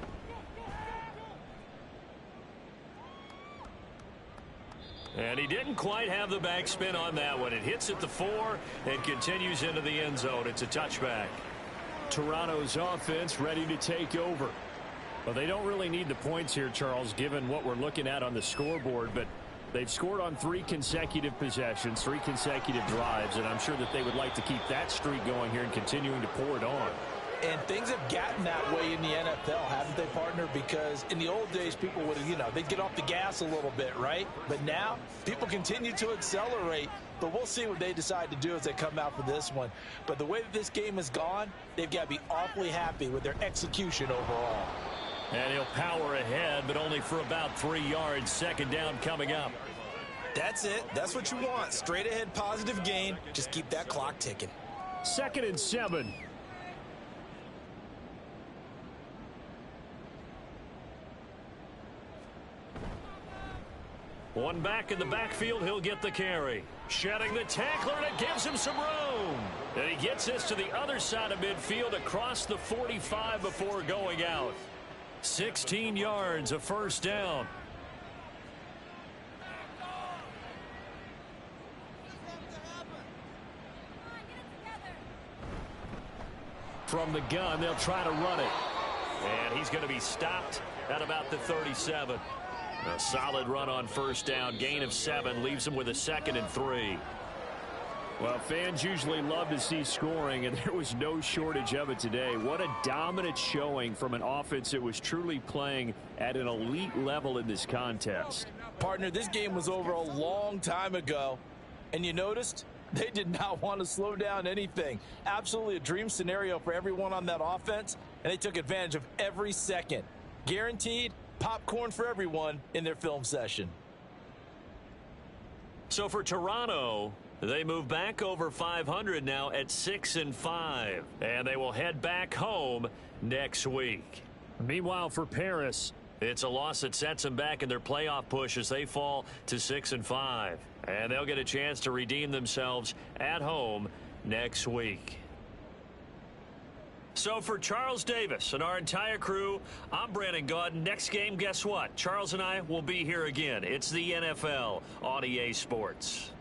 And he didn't quite have the backspin on that one. It hits at the 4 and continues into the end zone. It's a touchback. Toronto's offense ready to take over. Well, they don't really need the points here, Charles, given what we're looking at on the scoreboard, but they've scored on 3 consecutive possessions, 3 consecutive drives, and I'm sure that they would like to keep that streak going here and continuing to pour it on. And things have gotten that way in the NFL, haven't they, partner? Because in the old days, people would, they'd get off the gas a little bit, right? But now, people continue to accelerate. But we'll see what they decide to do as they come out for this one. But the way that this game has gone, they've got to be awfully happy with their execution overall. And he'll power ahead, but only for about 3 yards. 2nd down coming up. That's it. That's what you want. Straight ahead positive gain. Just keep that clock ticking. 2nd and 7. One back in the backfield, he'll get the carry. Shedding the tackler, and it gives him some room. And he gets this to the other side of midfield across the 45 before going out. 16 yards, a 1st down. From the gun, they'll try to run it. And he's going to be stopped at about the 37. A solid run on first down. Gain of 7 leaves them with a 2nd and 3. Well, fans usually love to see scoring, and there was no shortage of it today. What a dominant showing from an offense that was truly playing at an elite level in this contest. Partner, this game was over a long time ago, and you noticed they did not want to slow down anything. Absolutely a dream scenario for everyone on that offense, and they took advantage of every second. Guaranteed popcorn for everyone in their film session. So for Toronto, they move back over 500 now at 6-5, and they will head back home next week. Meanwhile, for Paris, it's a loss that sets them back in their playoff push as they fall to 6-5, and they'll get a chance to redeem themselves at home next week. So for Charles Davis and our entire crew, I'm Brandon Gaudin. Next game, guess what? Charles and I will be here again. It's the NFL on EA Sports.